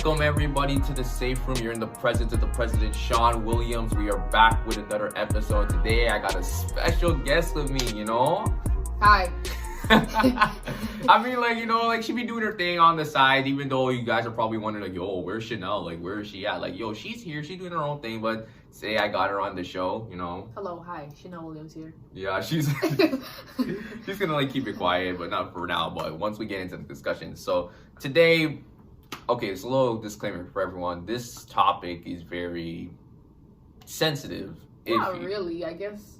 Welcome everybody to the safe room. You're in the presence of the President Sean Williams. We are back with another episode. Today I got a special guest with me, Hi. I mean, she be doing her thing on the side, even though you guys are probably wondering, yo, where's Chanel? Where is she at? She's here, she's doing her own thing, but say I got her on the show, Hello, hi, Chanel Williams here. Yeah, she's she's gonna keep it quiet, but not for now, but once we get into the discussion. So today, okay, it's a little disclaimer for everyone. This topic is very sensitive. Not really, I guess.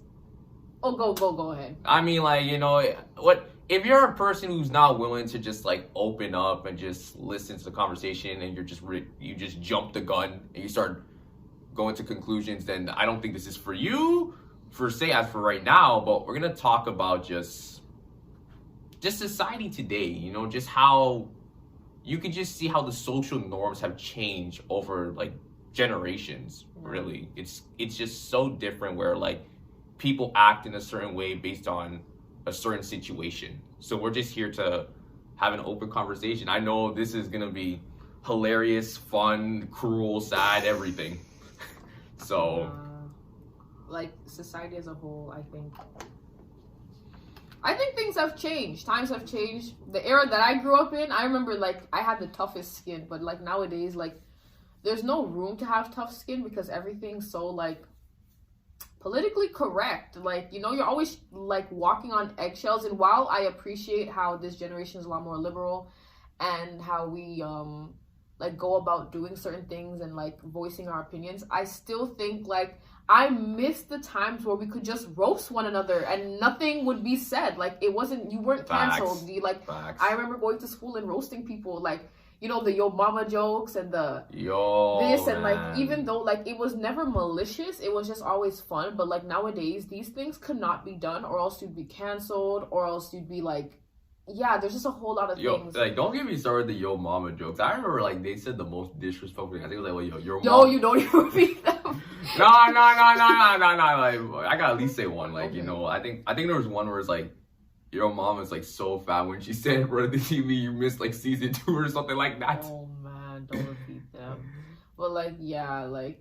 Oh, go ahead. I mean, what if you're a person who's not willing to just open up and just listen to the conversation, and you just jump the gun and you start going to conclusions, then I don't think this is for you, as for right now. But we're gonna talk about just society today. Just how you can just see how the social norms have changed over generations. Really, it's just so different where people act in a certain way based on a certain situation. So we're just here to have an open conversation. I know this is gonna be hilarious, fun, cruel, sad, everything. So society as a whole, I think things have changed. Times have changed. The era that I grew up in, I remember I had the toughest skin, but nowadays there's no room to have tough skin because everything's so politically correct. You're always walking on eggshells. And while I appreciate how this generation is a lot more liberal and how we go about doing certain things and voicing our opinions, I still think I miss the times where we could just roast one another and nothing would be said. You weren't canceled. Facts. I remember going to school and roasting people, the yo mama jokes and the this and man. Even though it was never malicious, it was just always fun. But nowadays these things could not be done, or else you'd be canceled, or else you'd be there's just a whole lot of things. Don't get me started the yo mama jokes. I remember they said the most disrespectful thing. I think it was your yo mom. You don't even repeat them. No. I gotta at least say one. Okay. I think there was one where it's your mom is so fat when she said in front of the TV you missed season 2 or something like that. Oh man, don't repeat them. But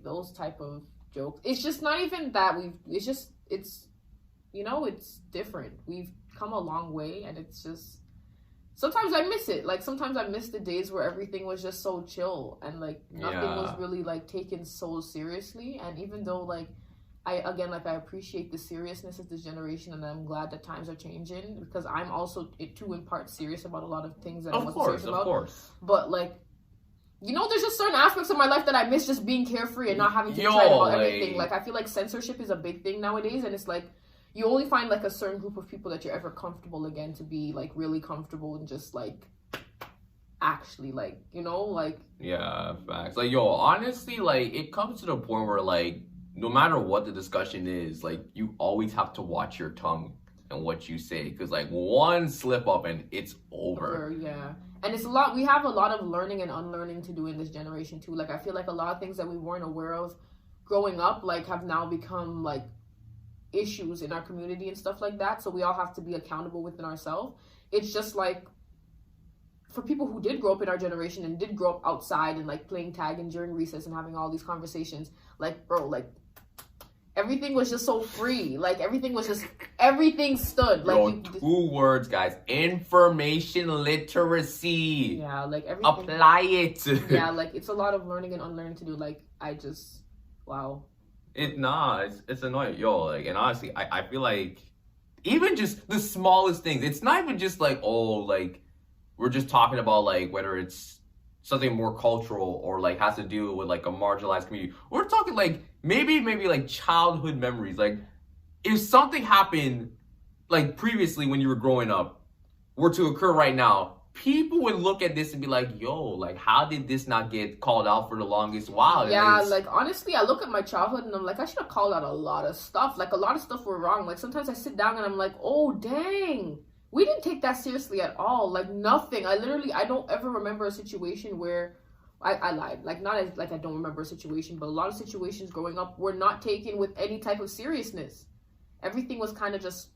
those type of jokes. It's just not even that it's different. We've come a long way, and it's just sometimes I miss it. Sometimes I miss the days where everything was just so chill and nothing was really taken so seriously. And even though I appreciate the seriousness of this generation, and I'm glad that times are changing because I'm also in part serious about a lot of things that I wasn't serious about. Of course. But there's just certain aspects of my life that I miss just being carefree and not having to try about everything. I feel censorship is a big thing nowadays, and it's you only find a certain group of people that you're ever comfortable again to be really comfortable and just actually yeah, facts. Honestly, it comes to the point where no matter what the discussion is, you always have to watch your tongue and what you say, because one slip up and it's over. Yeah. And it's a lot. We have a lot of learning and unlearning to do in this generation too. I feel a lot of things that we weren't aware of growing up have now become issues in our community and stuff like that. So we all have to be accountable within ourselves. It's just for people who did grow up in our generation and did grow up outside and playing tag and during recess and having all these conversations, everything was just so free. Everything stood. Two words, guys. Information literacy. Yeah, everything. Apply it. Yeah, it's a lot of learning and unlearning to do. Wow. It's annoying. And honestly, I feel even just the smallest things, it's not even just we're just talking about whether it's something more cultural or has to do with a marginalized community. We're talking maybe childhood memories. If something happened previously when you were growing up were to occur right now, people would look at this and be how did this not get called out for the longest while? Yeah, honestly, I look at my childhood and I'm I should have called out a lot of stuff. A lot of stuff were wrong. Sometimes I sit down and I'm oh dang, we didn't take that seriously at all. Nothing. I don't ever remember a situation where I lied. Not as I don't remember a situation, but a lot of situations growing up were not taken with any type of seriousness. Everything was kind of just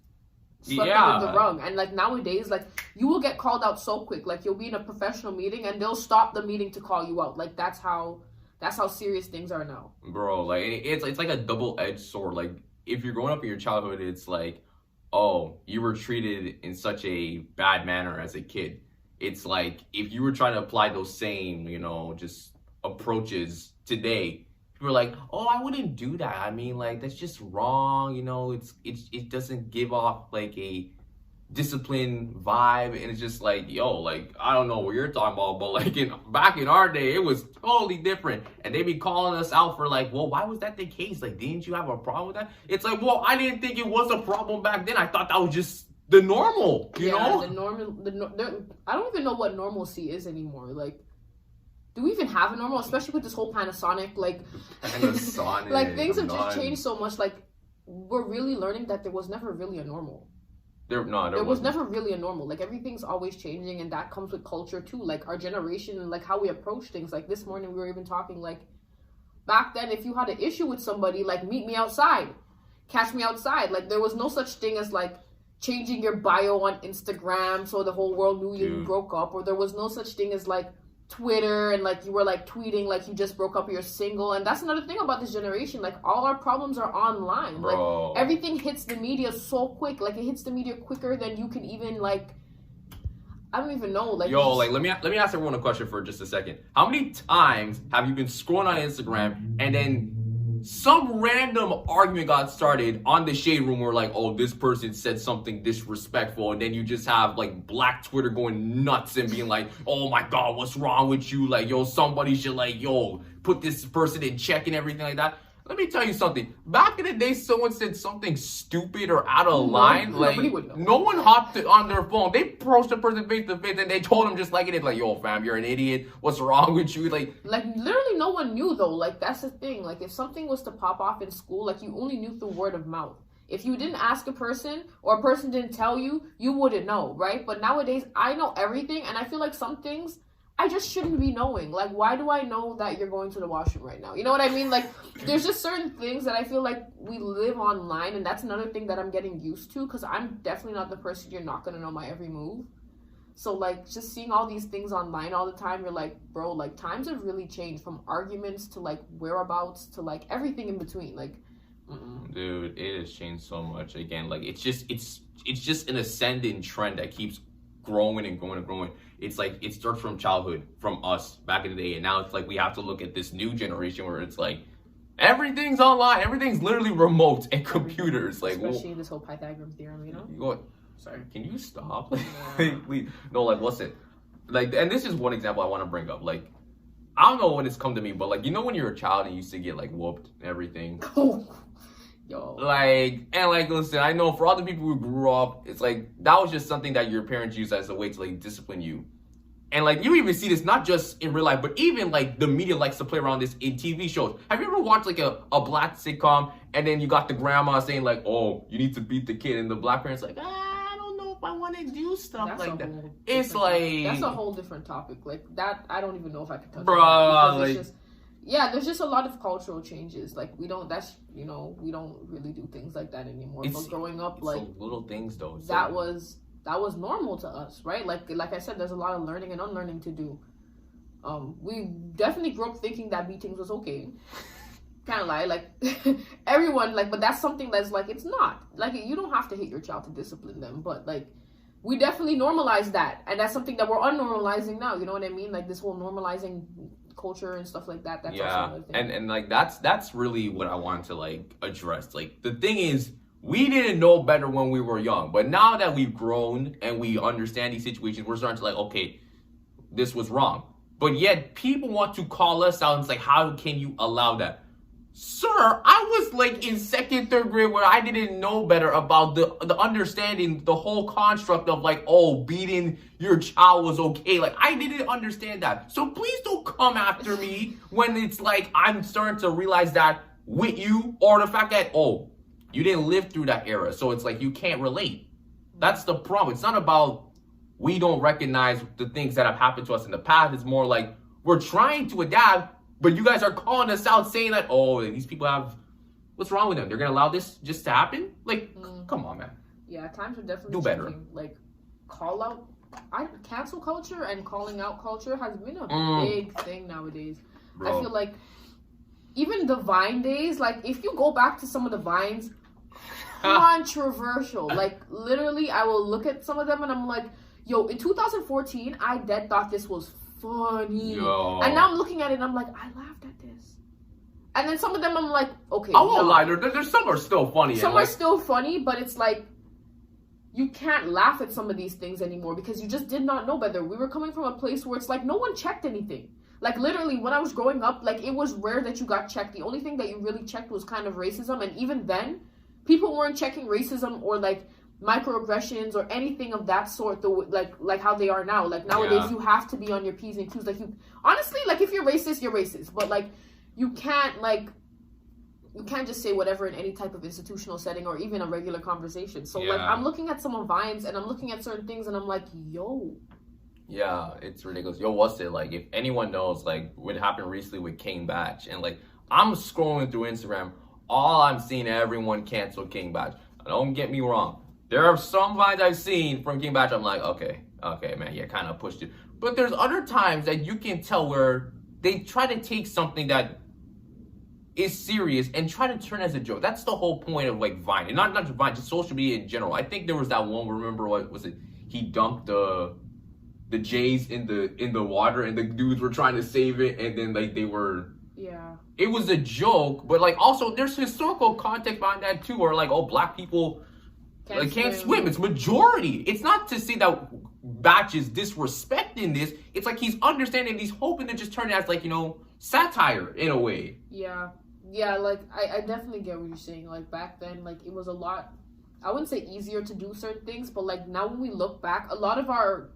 swept under the rug. And like nowadays, like you will get called out so quick. Like you'll be in a professional meeting and they'll stop the meeting to call you out. Like that's how serious things are now. Bro, like it's like a double-edged sword. Like if you're growing up in your childhood, it's like, oh, you were treated in such a bad manner as a kid. It's like if you were trying to apply those same, just approaches today, people are like, oh, I wouldn't do that. I mean, like that's just wrong. It doesn't give off like a disciplined vibe, and it's just like, yo, like I don't know what you're talking about, but like back in our day, it was totally different, and they be calling us out for like, well, why was that the case? Like, didn't you have a problem with that? It's like, well, I didn't think it was a problem back then. I thought that was just the normal, you know? I don't even know what normalcy is anymore. Like, do we even have a normal? Especially with this whole Panasonic, like, like things have just changed so much. Like, we're really learning that there was never really a normal. There was never really a normal. Like, everything's always changing, and that comes with culture too. Like, our generation and like how we approach things. Like this morning, we were even talking like, back then, if you had an issue with somebody, like, meet me outside, catch me outside. Like, there was no such thing as like changing your bio on Instagram so the whole world knew you broke up, or there was no such thing as like Twitter and like you were like tweeting like you just broke up or you're single. And that's another thing about this generation. Like, all our problems are online. Bro. Like, everything hits the media so quick. Like, it hits the media quicker than you can even like, I don't even know. Like, yo, like let me ask everyone a question for just a second. How many times have you been scrolling on Instagram and then some random argument got started on the shade room where like, oh, this person said something disrespectful, and then you just have like Black Twitter going nuts and being like, oh my god, what's wrong with you? Like, yo, somebody should like, yo, put this person in check and everything like that. Let me tell you something. Back in the day, someone said something stupid or out of line. Like, no one hopped on their phone. They approached the person face to face and they told them just like it is. Like, yo, fam, you're an idiot. What's wrong with you? Like, literally no one knew though. Like, that's the thing. Like, if something was to pop off in school, like, you only knew through word of mouth. If you didn't ask a person or a person didn't tell you, you wouldn't know, right? But nowadays, I know everything, and I feel like some things I just shouldn't be knowing. Like, why do I know that you're going to the washroom right now? You know what I mean? Like, there's just certain things that I feel like we live online, and that's another thing that I'm getting used to, because I'm definitely not the person you're not going to know my every move. So, like, just seeing all these things online all the time, you're like, bro, like, times have really changed from arguments to, like, whereabouts to, like, everything in between. Like, dude, it has changed so much. Again, like, it's just an ascending trend that keeps growing and growing and growing. It's like it starts from childhood, from us back in the day, and now it's like we have to look at this new generation where it's like everything's online, everything's literally remote and computers. Like, especially this whole Pythagorean theorem, you know? What? Sorry, can you stop? Please. No, like, listen, like, and this is one example I want to bring up. Like, I don't know when it's come to me, but like, you know, when you're a child and you used to get like whooped and everything. Yo. Like, and like, listen, I know for all the people who grew up, it's like, that was just something that your parents used as a way to like discipline you. And like, you even see this not just in real life, but even like the media likes to play around this in TV shows. Have you ever watched like a black sitcom and then you got the grandma saying like, oh, you need to beat the kid, and the black parents like, I don't know if I want to do stuff like that. It's like, that's a whole different topic. Like that, I don't even know if I could touch bro, like, yeah, there's just a lot of cultural changes. Like, we don't really do things like that anymore. But growing up, like, little things though. That was normal to us, right? Like I said, there's a lot of learning and unlearning to do. We definitely grew up thinking that beatings was okay. Can't lie, like everyone, like, but that's something that's like, it's not. Like, you don't have to hit your child to discipline them, but like, we definitely normalize that, and that's something that we're unnormalizing now. You know what I mean? Like, this whole normalizing culture and stuff like that. That's also another thing. And like that's really what I wanted to like address. Like, the thing is, we didn't know better when we were young, but now that we've grown and we understand these situations, we're starting to like, okay, this was wrong. But yet people want to call us out and it's like, how can you allow that? Sir, I was like in second, third grade where I didn't know better about the understanding, the whole construct of like, oh, beating your child was okay. Like, I didn't understand that. So please don't come after me when it's like I'm starting to realize that with you, or the fact that, oh, you didn't live through that era. So it's like you can't relate. That's the problem. It's not about we don't recognize the things that have happened to us in the past. It's more like we're trying to adapt, but you guys are calling us out saying that, oh, these people have, what's wrong with them? They're going to allow this just to happen? Like, come on, man. Yeah, times are definitely do better. changing. Like, cancel culture and calling out culture has been a big thing nowadays. Bro. I feel like even the Vine days, like, if you go back to some of the Vines, controversial. Like, literally, I will look at some of them and I'm like, yo, in 2014, I dead thought this was funny. Yo. And now I'm looking at it and I'm like, I laughed at this. And then some of them I'm like, okay. I won't lie, there's some are still funny. Some are still funny, but it's like, you can't laugh at some of these things anymore because you just did not know better. We were coming from a place where it's like no one checked anything. Like, literally, when I was growing up, like, it was rare that you got checked. The only thing that you really checked was kind of racism. And even then, people weren't checking racism or, like, microaggressions or anything of that sort, like how they are now. Like, nowadays, you have to be on your P's and Q's. Like, you honestly, like, if you're racist, you're racist. But, like, you can't just say whatever in any type of institutional setting or even a regular conversation. So, like, I'm looking at some of Vines and I'm looking at certain things and I'm like, yo. Yeah, it's ridiculous. Yo, what's it? Like, if anyone knows, like, what happened recently with King Batch, and, like, I'm scrolling through Instagram, all I'm seeing everyone cancel King Batch. Don't get me wrong. There are some Vines I've seen from King Batch, I'm like, okay, man, yeah, kind of pushed it. But there's other times that you can tell where they try to take something that is serious and try to turn it as a joke. That's the whole point of, like, Vine. And not just Vine, just social media in general. I think there was that one, remember, what was it? He dumped the Jays in the water and the dudes were trying to save it and then, like, they were... Yeah. It was a joke, but, like, also there's historical context behind that too, where, like, oh, black people can't swim. It's majority. It's not to say that Batch is disrespecting this. It's like he's understanding, he's hoping to just turn it as, like, you know, satire in a way. Yeah. Yeah, like, I definitely get what you're saying. Like, back then, like, it was a lot, I wouldn't say easier to do certain things, but, like, now when we look back, a lot of our,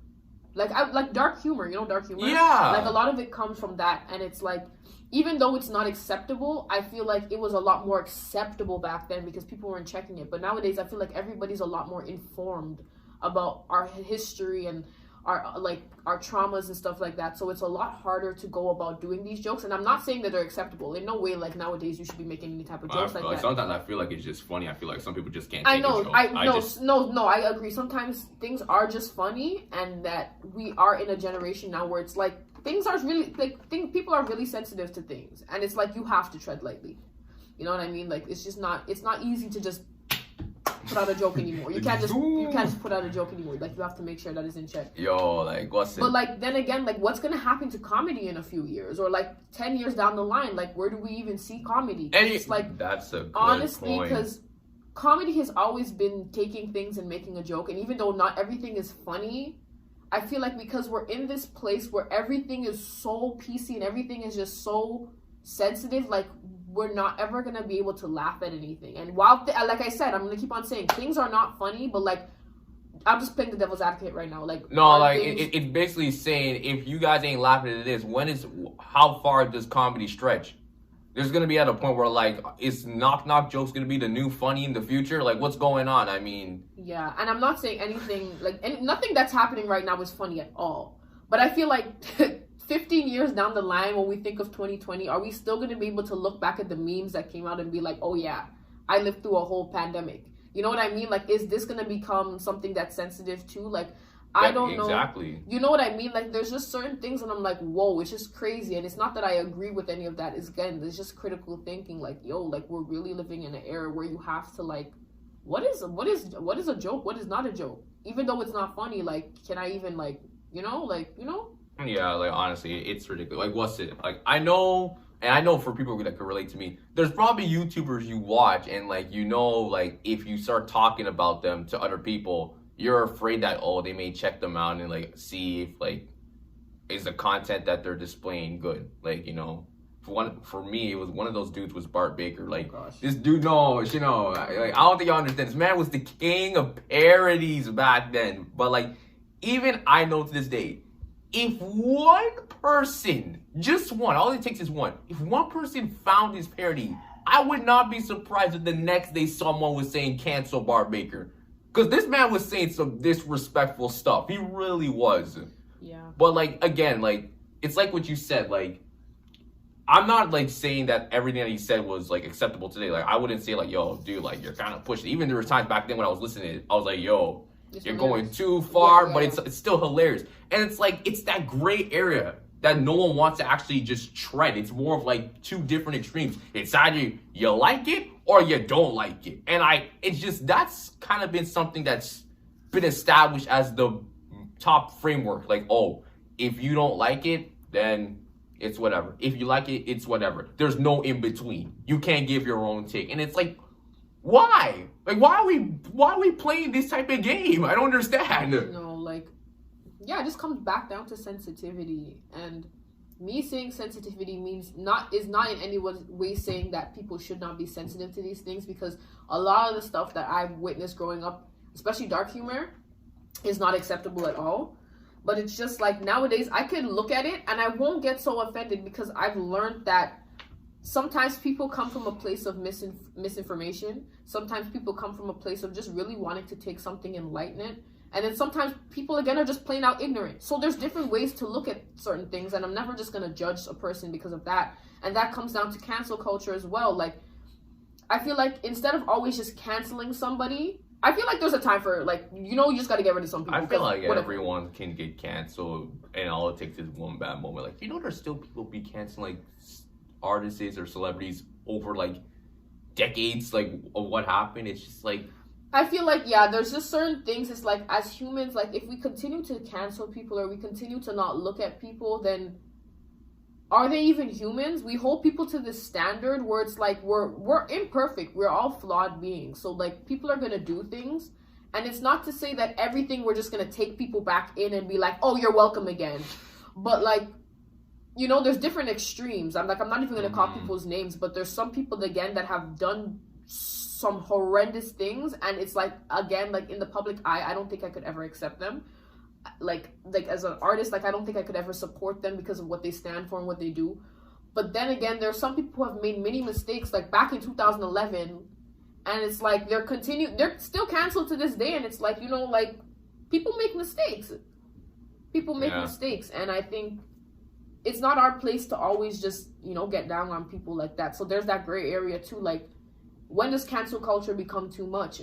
like dark humor, you know, dark humor? Yeah. Like, a lot of it comes from that, and it's like, even though it's not acceptable, I feel like it was a lot more acceptable back then because people weren't checking it. But nowadays, I feel like everybody's a lot more informed about our history and our traumas and stuff like that. So it's a lot harder to go about doing these jokes. And I'm not saying that they're acceptable. In no way, like, nowadays you should be making any type of jokes like that. Sometimes I feel like it's just funny. I feel like some people just can't take a joke. I agree. Sometimes things are just funny, and that we are in a generation now where it's like things are really, like, people are really sensitive to things. And it's like you have to tread lightly. You know what I mean? Like, it's not easy to just put out a joke anymore. You can't just put out a joke anymore. Like, you have to make sure that it's in check. Yo, like, what's it? But, like, then again, like, what's gonna happen to comedy in a few years, or like 10 years down the line? Like, where do we even see comedy? It's like, that's a good honestly, point. because comedy has always been taking things and making a joke, and even though not everything is funny, I feel like because we're in this place where everything is so PC and everything is just so sensitive, like, we're not ever going to be able to laugh at anything. And while, like I said, I'm going to keep on saying, things are not funny, but, like, I'm just playing the devil's advocate right now. Like, no, like, it's basically saying, if you guys ain't laughing at this, how far does comedy stretch? There's going to be at a point where, like, is knock-knock jokes going to be the new funny in the future? Like, what's going on? I mean... Yeah, and I'm not saying anything, like, nothing that's happening right now is funny at all. But I feel like 15 years down the line, when we think of 2020, are we still going to be able to look back at the memes that came out and be like, oh, yeah, I lived through a whole pandemic? You know what I mean? Like, is this going to become something that's sensitive too? Like, I don't know. Exactly. You know what I mean? Like, there's just certain things and I'm like, whoa, it's just crazy. And it's not that I agree with any of that. It's, again, there's just critical thinking. Like, yo, like, we're really living in an era where you have to, like, what is a joke? What is not a joke? Even though it's not funny, like, can I even, like, you know? Yeah, like, honestly, it's ridiculous. Like, what's it? Like, I know for people that can relate to me, there's probably YouTubers you watch and, like, you know, like, if you start talking about them to other people, you're afraid that, oh, they may check them out and, like, see if, like, is the content that they're displaying good. Like, you know, for me, it was one of those dudes was Bart Baker. Like, this dude, like, I don't think y'all understand. This man was the king of parodies back then. But, like, even I know to this day, if one person, just one, all it takes is one, if one person found his parody, I would not be surprised if the next day someone was saying cancel Bart Baker. Because this man was saying some disrespectful stuff. He really was. Yeah. But, like, again, like, it's like what you said, like, I'm not like saying that everything that he said was like acceptable today. Like I wouldn't say like, yo, dude, like you're kind of pushing. Even there was times back then when I was listening, I was like, yo, you're going too far, but it's still hilarious. And it's like it's that gray area that no one wants to actually just tread. It's more of like two different extremes. It's either you like it or you don't like it. And it's just that's kind of been something that's been established as the top framework. Like, oh, if you don't like it, then it's whatever. If you like it, it's whatever. There's no in between. You can't give your own take. And it's like, why? Like, why are we playing this type of game? I don't understand. No, like, yeah, it just comes back down to sensitivity. And me saying sensitivity is not in any way saying that people should not be sensitive to these things, because a lot of the stuff that I've witnessed growing up, especially dark humor, is not acceptable at all. But it's just like nowadays I can look at it and I won't get so offended, because I've learned that sometimes people come from a place of misinformation. Sometimes people come from a place of just really wanting to take something and lighten it. And then sometimes people, again, are just plain out ignorant. So there's different ways to look at certain things, and I'm never just going to judge a person because of that. And that comes down to cancel culture as well. Like, I feel like instead of always just canceling somebody, I feel like there's a time for, like, you just got to get rid of some people. I feel like everyone can get canceled, and all it takes is one bad moment. Like, there's still people be canceling, like, artists or celebrities over, like, decades, like, of what happened. It's just, like... I feel like, yeah, there's just certain things. It's like, as humans, like, if we continue to cancel people or we continue to not look at people, then are they even humans? We hold people to this standard where it's like we're imperfect. We're all flawed beings. So, like, people are going to do things. And it's not to say that everything we're just going to take people back in and be like, oh, you're welcome again. But, like, there's different extremes. I'm not even going to call people's names, but there's some people, again, that have done some horrendous things, and it's like, again, like, in the public eye, I don't think I could ever accept them. Like as an artist, like, I don't think I could ever support them because of what they stand for and what they do. But then again, there are some people who have made many mistakes, like back in 2011, and it's like they're still canceled to this day, and it's like, like, people make mistakes. People make mistakes, and I think it's not our place to always just, get down on people like that. So there's that gray area too, like, when does cancel culture become too much?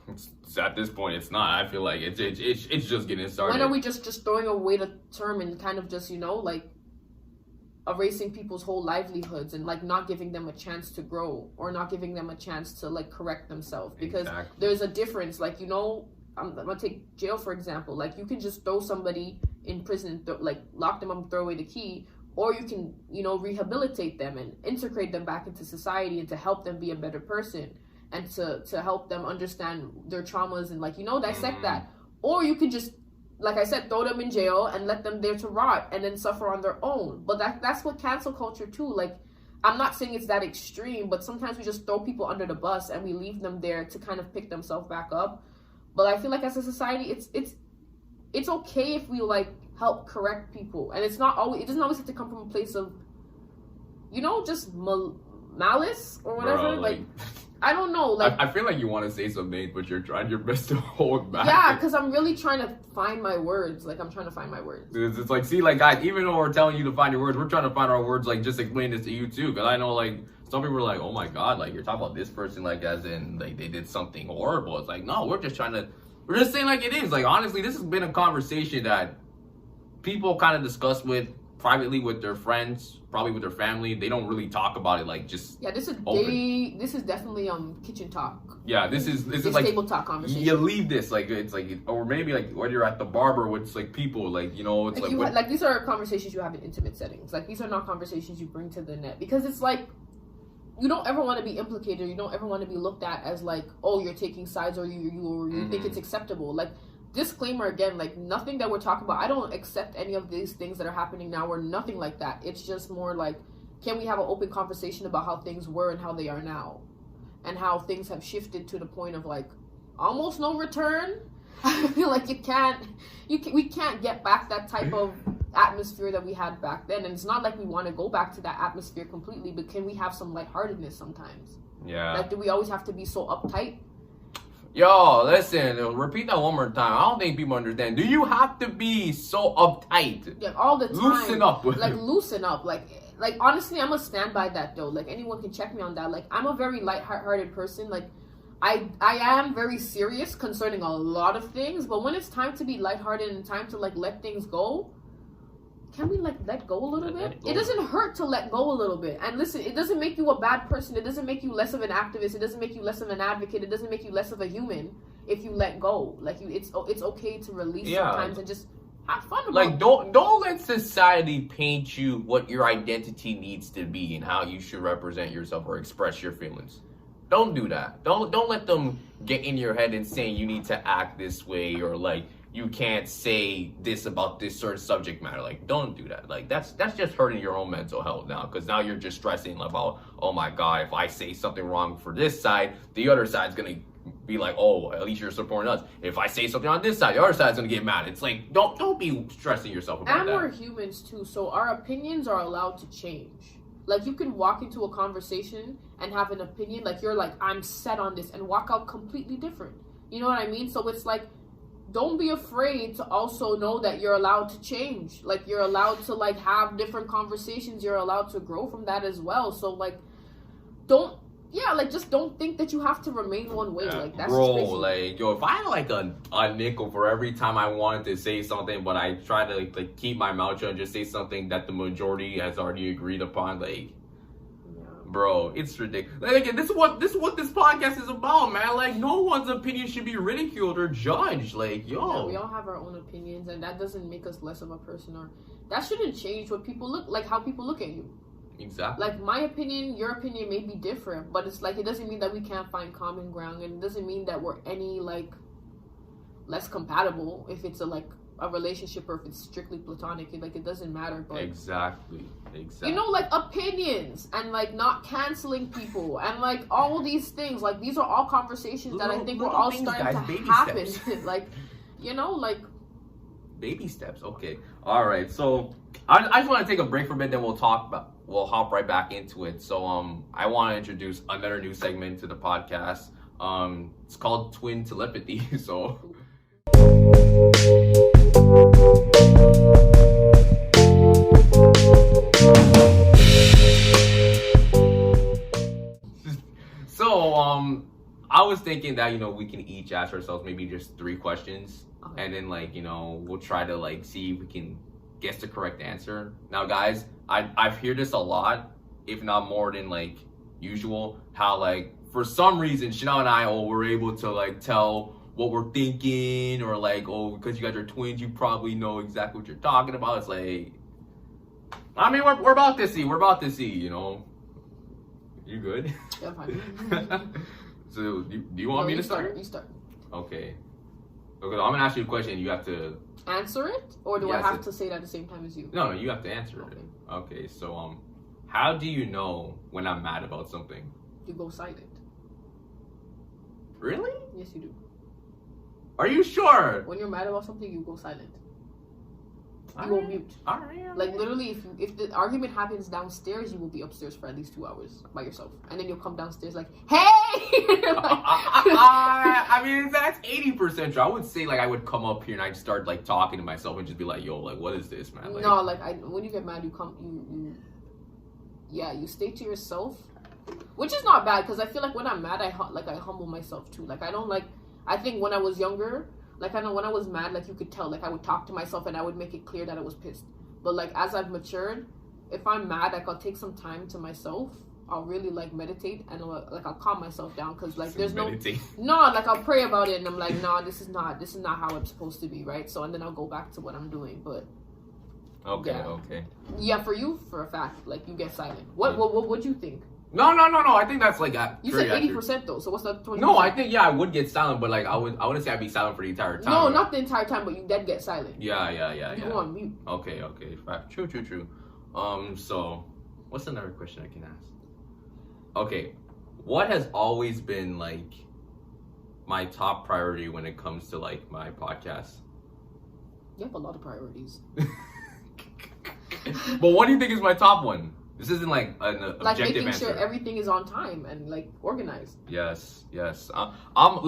It's at this point, it's not. I feel like it's just getting started. When are we just throwing away the term and kind of just, like, erasing people's whole livelihoods and, like, not giving them a chance to grow or not giving them a chance to, like, correct themselves? Because there's a difference. Like, I'm going to take jail, for example. Like, you can just throw somebody in prison, like, lock them up and throw away the key. Or you can, rehabilitate them and integrate them back into society and to help them be a better person and to help them understand their traumas and, like, dissect that. Or you can just, like I said, throw them in jail and let them there to rot and then suffer on their own. But that's what cancel culture too. Like, I'm not saying it's that extreme, but sometimes we just throw people under the bus and we leave them there to kind of pick themselves back up. But I feel like as a society, it's okay if we, like, help correct people, and it doesn't always have to come from a place of just malice or whatever. Bro, like, I don't know, like, I feel like you want to say something, but you're trying your best to hold back. Yeah, because I'm really trying to find my words. Like, I'm trying to find my words. It's like, see, like, guys, even though we're telling you to find your words, we're trying to find our words. Like, just explain this to you too, because I know, like, some people are like, oh my god, like, you're talking about this person, like, as in, like, they did something horrible. It's like, no, we're just saying like it is. Like, honestly, this has been a conversation that people kind of discuss privately with their friends, probably with their family. They don't really talk about it, like, just this is definitely kitchen talk. Yeah, this is like table talk conversation. You leave this, like, it's like, or maybe like when you're at the barber with, like, people, like, it's like these are conversations you have in intimate settings. Like, these are not conversations you bring to the net, because it's like, you don't ever want to be implicated. You don't ever want to be looked at as, like, oh, you're taking sides, or you think it's acceptable. Like, disclaimer again, like, nothing that we're talking about, I don't accept any of these things that are happening now or nothing like that. It's just more like, can we have an open conversation about how things were and how they are now, and how things have shifted to the point of, like, almost no return. I feel like we can't get back that type of atmosphere that we had back then, and it's not like we want to go back to that atmosphere completely, but can we have some lightheartedness sometimes? Yeah. Like, do we always have to be so uptight? Yo, listen, repeat that one more time. I don't think people understand. Do you have to be so uptight? Yeah, all the time. Loosen up. Like, loosen up. Like, like honestly, I'm gonna stand by that though. Like anyone can check me on that. Like I'm a very light-hearted person. Like I am very serious concerning a lot of things, but when it's time to be lighthearted and time to like let things go, can we like let go a little bit? It doesn't hurt to let go a little bit. And listen, it doesn't make you a bad person. It doesn't make you less of an activist. It doesn't make you less of an advocate. It doesn't make you less of a human if you let go. Like it's okay to release sometimes and just have fun about like don't let society paint you what your identity needs to be and how you should represent yourself or express your feelings. Don't do that. Don't let them get in your head and saying you need to act this way or like you can't say this about this certain subject matter. Like don't do that. Like that's just hurting your own mental health now, because now you're just stressing about, oh my god, if I say something wrong for this side, the other side's gonna be like, oh, at least you're supporting us. If I say something on this side, the other side's gonna get mad. It's like don't be stressing yourself about that. And we're humans too, so our opinions are allowed to change. Like you can walk into a conversation and have an opinion, like you're like, I'm set on this, and walk out completely different. You know what I mean? So it's like, don't be afraid to also know that you're allowed to change. Like you're allowed to like have different conversations. You're allowed to grow from that as well. So like, just don't think that you have to remain one way. Like that's bro, like yo, if I had like a nickel for every time I wanted to say something, but I try to like keep my mouth shut and just say something that the majority has already agreed upon, like, bro, it's ridiculous. Like again, this is what this podcast is about, man. Like no one's opinion should be ridiculed or judged. Like yo, we all have our own opinions, and that doesn't make us less of a person, or that shouldn't change what people look like, how people look at you. Exactly. Like my opinion, your opinion may be different, but it's like it doesn't mean that we can't find common ground, and it doesn't mean that we're any like less compatible if it's a relationship or if it's strictly platonic. Like it doesn't matter. But exactly. You know, like opinions and like not canceling people and like all these things. Like these are all conversations that I think we're all starting to happen. Like, you know, like baby steps. Okay. All right. So I just want to take a break for a bit, then we'll hop right back into it. So I want to introduce another new segment to the podcast. It's called Twin Telepathy. So I was thinking that, you know, we can each ask ourselves maybe just 3 questions, and then like, you know, we'll try to like see if we can guess the correct answer. Now guys, I've heard this a lot, if not more than like usual, how like for some reason Shenel and I were able to like tell what we're thinking, or like, oh, because you guys are twins, you probably know exactly what you're talking about. It's like, I mean, we're about to see, you know. You good? Yeah, fine. So do you want me to start? You start. Okay, I'm gonna ask you a question. You have to answer it, or do I have to say it at the same time as you? No, you have to answer it. Okay, so how do you know when I'm mad about something? You go silent. Really? Yes, you do. Are you sure? When you're mad about something, you go silent. You All go mute. All right. Like literally, if the argument happens downstairs, you will be upstairs for at least 2 hours by yourself, and then you'll come downstairs like, "Hey!" I mean, that's 80% true. I would say like I would come up here and I'd start like talking to myself and just be like, "Yo, like what is this, man?" Like, no, like when you get mad, you stay to yourself, which is not bad, because I feel like when I'm mad, I humble myself too. Like I think when I was younger. Like, I know when I was mad, like, you could tell, like, I would talk to myself and I would make it clear that I was pissed. But, like, as I've matured, if I'm mad, like, I'll take some time to myself. I'll really, like, meditate and, like, I'll calm myself down, because, like, there's meditate. like, I'll pray about it and I'm like, nah, this is not how I'm supposed to be, right? So, and then I'll go back to what I'm doing, but. Okay. Yeah, for you, for a fact, like, you get silent. What you think? No. I think that's like you said 80% though. So what's the 20%? No, I think I would get silent, but like I wouldn't say I'd be silent for the entire time. No, not the entire time, but you did get silent. Yeah. You go on mute. Okay. True. So what's another question I can ask? Okay, what has always been like my top priority when it comes to like my podcast? You have a lot of priorities. But what do you think is my top one? This isn't like an objective like making answer. sure everything is on time and like organized. Yes. I'm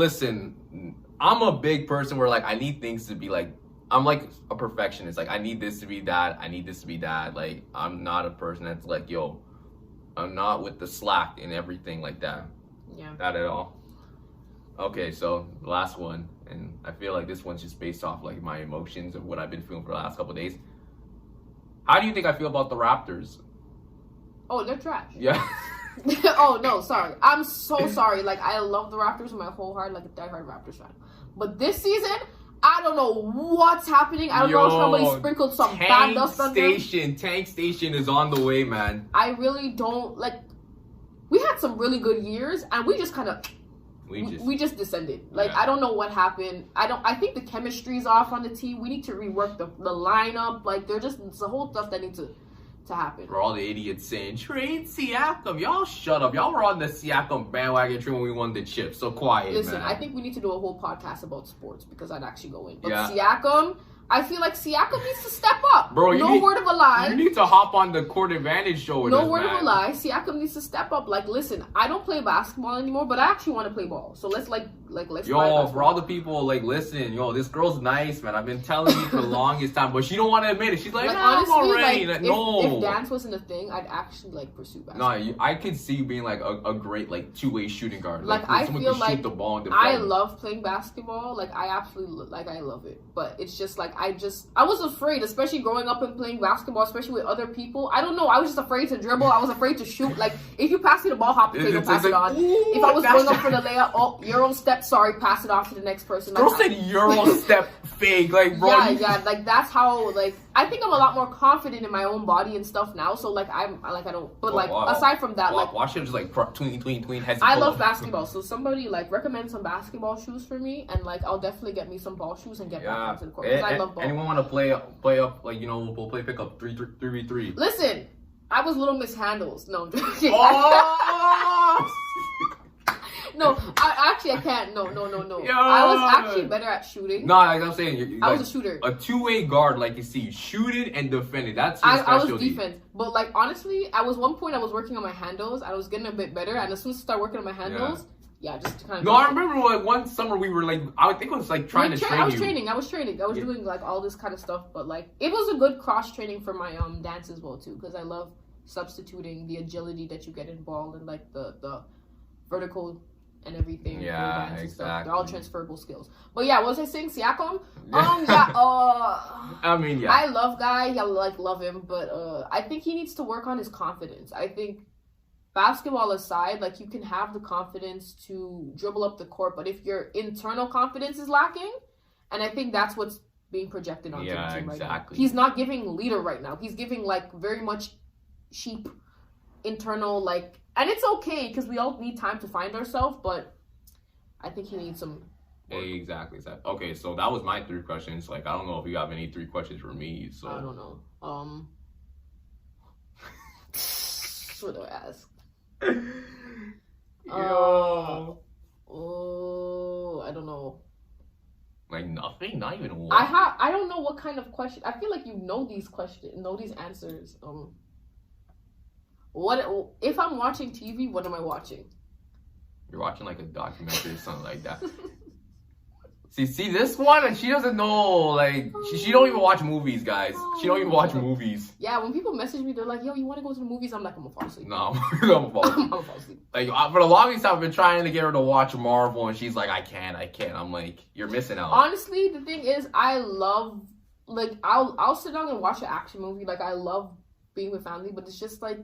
a big person where like I need things to be like I'm like a perfectionist. Like, I need this to be that. I need this to be that. Like, I'm not a person that's like, yo, I'm not with the slack and everything like that. Yeah. Not at all. Okay, so the last one, and I feel like this one's just based off like my emotions of what I've been feeling for the last couple of days. How do you think I feel about the Raptors? Oh, they're trash. Yeah. Oh no, sorry. I'm so sorry. Like, I love the Raptors with my whole heart, like a diehard Raptors fan. But this season, I don't know what's happening. I don't know if somebody sprinkled some bad dust on them. Tank Station is on the way, man. I really don't like. We had some really good years, and we just kind of. We just descended. Like, yeah. I don't know what happened. I think the chemistry's off on the team. We need to rework the lineup. Like, it's the whole stuff that needs to happen. For all the idiots saying, trade Siakam. Y'all shut up. Y'all were on the Siakam bandwagon train when we won the chip. So quiet, Listen, man. I think we need to do a whole podcast about sports because I'd actually go in. But yeah. Siakam, I feel like Siakam needs to step up. Bro, word of a lie. You need to hop on the Court Advantage show with us, No word of a lie. Siakam needs to step up. Like, listen, I don't play basketball anymore, but I actually want to play ball. So let's let's. Yo, for all the people, like, listen, yo, this girl's nice, man. I've been telling you for the longest time, but she don't want to admit it. She's like, honestly, I'm already. Like, no. If dance wasn't a thing, I'd actually pursue basketball. No, I could see you being like a great two-way shooting guard. Like I someone feel could like shoot the ball and defend. I love playing basketball. Like, I absolutely I love it. But it's just like I was afraid, especially growing up and playing basketball, especially with other people. I don't know. I was just afraid to dribble. I was afraid to shoot. Like, if you pass me the ball, hop and pass it on. If I was going up for the layup, oh, Euro step, sorry, pass it off to the next person. Girl said Euro step fake, like, bro. Yeah, like, that's how, like, I think I'm a lot more confident in my own body and stuff now. So, like, I don't, but aside from that, watch him just like tween heads. I love basketball, so somebody like recommend some basketball shoes for me, and like I'll definitely get me some ball shoes and get back onto the court because I love ball. Anyone want to play up, like, we'll play pick up 3v3. Listen, I was Little Miss Handles. No, I'm joking. Oh! No, I can't. No. Yo. I was actually better at shooting. No, like I'm saying, I was a shooter. A two-way guard, like you see, shoot it and defend it. That's your specialty. I was defense, but like honestly, one point I was working on my handles. I was getting a bit better, and as soon as I started working on my handles, just kind of. No, I remember like one summer we were like, I think it was like trying to train you. I was training. I was doing like all this kind of stuff, but like it was a good cross training for my dance as well too, because I love substituting the agility that you get in ball and like the vertical and everything. Yeah, exactly. They're all transferable skills. But yeah, what was I saying? Siakam? I mean, yeah. I love guy. I love him, but I think he needs to work on his confidence. I think basketball aside, like, you can have the confidence to dribble up the court, but if your internal confidence is lacking, and I think that's what's being projected onto the team right now. He's not giving leader right now. He's giving like very much cheap internal, like, and it's okay because we all need time to find ourselves, but I think he needs some work. Exactly. Okay, so that was my 3 questions. Like, I don't know if you have any 3 questions for me. So I don't know. What do I ask? Yo. I don't know. Like, nothing? Not even one? I don't know what kind of question. I feel like you know these questions, know these answers. What if I'm watching TV? What am I watching? You're watching like a documentary or something like that. See this one, and she doesn't know. Like, she don't even watch movies, guys. She don't even watch movies. Yeah, when people message me, they're like, "Yo, you want to go to the movies?" I'm like, "I'm gonna fall asleep." No, I'm gonna fall asleep. Like, for the longest time, I've been trying to get her to watch Marvel, and she's like, "I can't." I'm like, "You're missing out." Honestly, the thing is, I love, like, I'll sit down and watch an action movie. Like, I love being with family, but it's just like,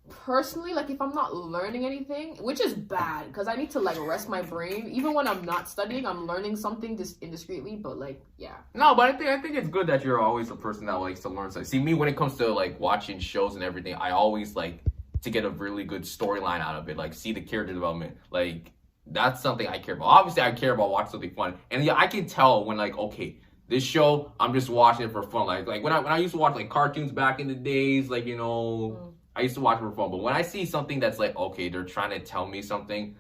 personally, like, if I'm not learning anything, which is bad because I need to like rest my brain. Even when I'm not studying, I'm learning something just indiscreetly. But like, yeah. No, but I think it's good that you're always a person that likes to learn something. See, me, when it comes to like watching shows and everything, I always like to get a really good storyline out of it. Like, see the character development. Like, that's something I care about. Obviously, I care about watching something fun, and yeah, I can tell when, like, okay, this show, I'm just watching it for fun. Like when I used to watch like cartoons back in the days, like, you know. I used to watch it for fun, but when I see something that's like, okay, they're trying to tell me something,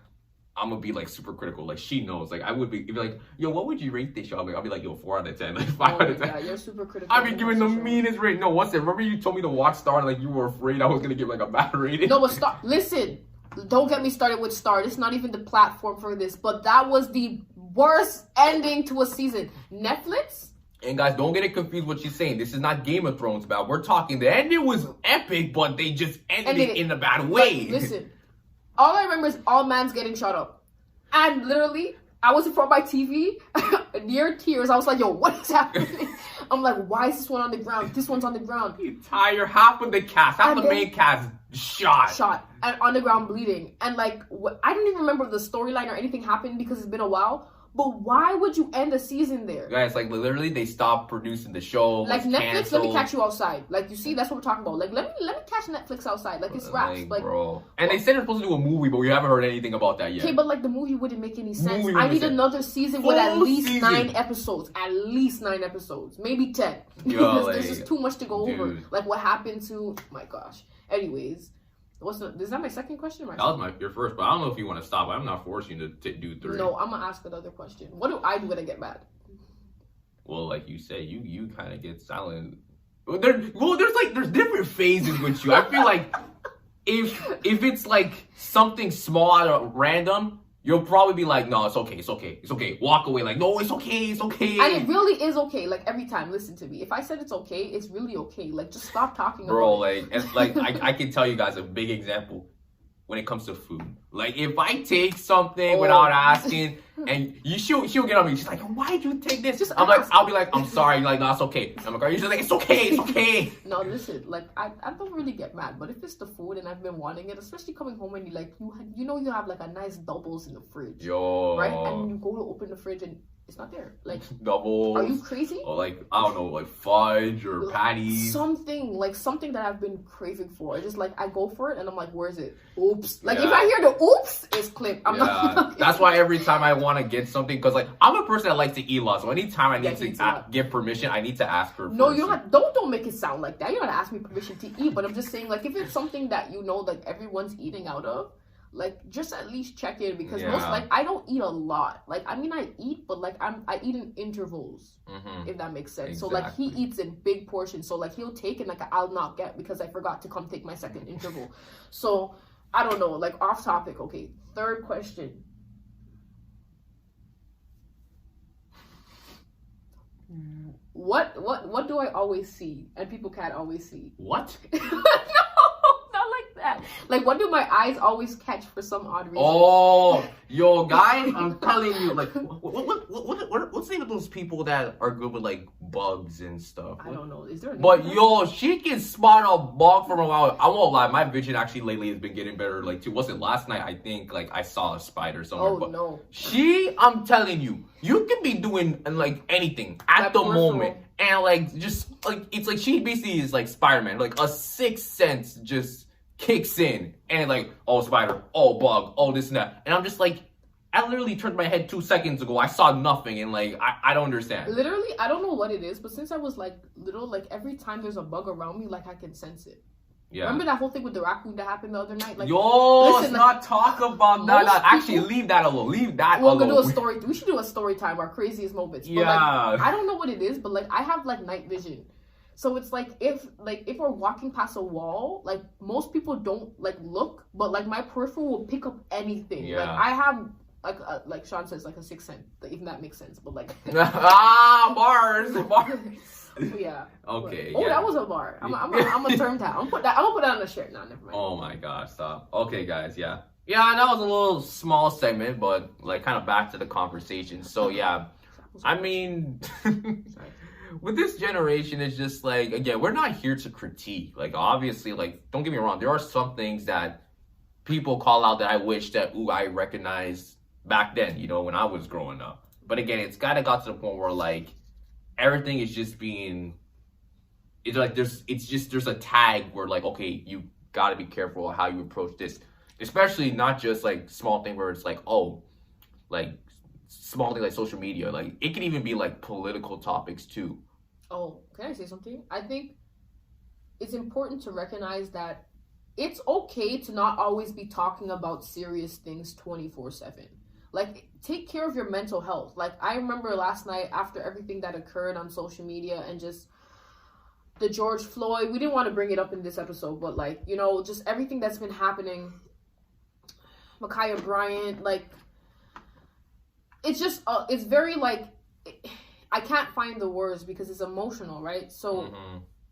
I'm gonna be like super critical. Like, she knows. Like, I would be like, yo, what would you rate this show? I'll be like, yo, 4 out of 10, like 5 out of 10. Yeah, you're super critical. I've been giving the meanest rating. No, what's it? Remember you told me to watch Star and like you were afraid I was gonna give like a bad rating? No, but Star. Listen, don't get me started with Star. It's not even the platform for this, but that was the worst ending to a season. Netflix. And guys, don't get it confused what she's saying. This is not Game of Thrones about. We're talking the ending was epic, but they just ended it in a bad way. Like, listen, all I remember is all man's getting shot up. And literally, I was in front of my TV, near tears. I was like, yo, what is happening? I'm like, why is this one on the ground? This one's on the ground. The entire half of the cast, half the main cast shot. And on the ground bleeding. And like, I don't even remember the storyline or anything happened because it's been a while. But why would you end the season there? Guys, like literally they stopped producing the show. Like Netflix, canceled. Let me catch you outside. Like you see, that's what we're talking about. Like let me catch Netflix outside. Like it's wraps. Like bro. And they said they're supposed to do a movie, but we haven't heard anything about that yet. Okay, but like the movie wouldn't make any sense. I need another season with at least 9 episodes. At least 9 episodes. Maybe 10. Yo, There's just too much to go over. Like what happened to my gosh. Anyways. Is that my second question? Or that was your first, but I don't know if you want to stop. I'm not forcing you to do 3. No, I'm gonna ask another question. What do I do when I get mad? Well, like you say, you kind of get silent. There's different phases with you. I feel like if it's like something small out of random, you'll probably be like, no, it's okay. Walk away. Like, no, it's okay. And it really is okay. Like every time, listen to me. If I said it's okay, it's really okay. Like just stop talking about it. Bro, I can tell you guys a big example when it comes to food. Like if I take something without asking, and she'll get on me. She's like, why'd you take this? Just I'll be like, I'm sorry. You're like, no, it's okay. I'm like, you're like, it's okay. No, listen, like I don't really get mad, but if it's the food and I've been wanting it, especially coming home and you have like a nice doubles in the fridge, right? And you go to open the fridge and it's not there. Like doubles. Are you crazy? Or like I don't know, like fudge or patties. Something that I've been craving for. I just like I go for it and I'm like, where's it? Oops. Like if I hear the oops, it's clip. I'm not. That's why every time I want to get something, because like I'm a person that likes to eat a lot, so anytime I need to get permission, I need to ask her. No, you don't make it sound like that. You don't ask me permission to eat, but I'm just saying like if it's something that like everyone's eating out of. Like just at least check in because most like I don't eat a lot. Like I mean I eat, but like I eat in intervals, if that makes sense. Exactly. So like he eats in big portions. So like he'll take and like I'll not get because I forgot to come take my second interval. So I don't know. Like off topic. Okay, third question. What do I always see and people can't always see? What? Like, what do my eyes always catch for some odd reason? Oh, yo, guys, I'm telling you, like, what's the name of those people that are good with, like, bugs and stuff? I don't know. Is there a name? But, yo, she can spot a bug from a while. I won't lie, my vision actually lately has been getting better. Like, too, wasn't last night, I think, like, I saw a spider somewhere. Oh, but no. I'm telling you, you can be doing, like, anything at the moment. And, like, just, like, it's like she basically is, like, Spider-Man. Like, a sixth sense just kicks in and like, oh spider, oh bug, oh this and that, and I'm just like, I literally turned my head 2 seconds ago, I saw nothing, and like I don't understand. Literally, I don't know what it is, but since I was like little, like every time there's a bug around me, like I can sense it. Yeah. Remember that whole thing with the raccoon that happened the other night? Like, let's not talk about that. Actually, leave that alone. We're gonna do a story. We should do a story time, our craziest moments. But, yeah. Like, I don't know what it is, but like I have like night vision. So it's like if we're walking past a wall, like most people don't like look, but like my peripheral will pick up anything. Yeah. Like I have like Sean says, like a sixth sense, even that makes sense. But like bars. Yeah. Okay. Oh, yeah. That was a bar. I'm a term that. I'm gonna put that on a shirt. No, never mind. Oh my gosh, stop. Okay, guys. Yeah. That was a little small segment, but like kind of back to the conversation. So yeah, I mean. With this generation, it's just like, again, we're not here to critique. Like, obviously, like, don't get me wrong. There are some things that people call out that I wish that, I recognized back then, when I was growing up. But again, it's kind of got to the point where, like, everything is just being, it's like, there's a tag where, like, okay, you got to be careful how you approach this. Especially not just, like, small thing where it's like, small thing like social media, like it can even be like political topics too. Oh, can I say something? I think it's important to recognize that it's okay to not always be talking about serious things 24/7. Like, take care of your mental health. Like, I remember last night after everything that occurred on social media and just the George Floyd, we didn't want to bring it up in this episode, but like, just everything that's been happening, Ma'Khia Bryant, like, it's just, it's very, like, I can't find the words because it's emotional, right? So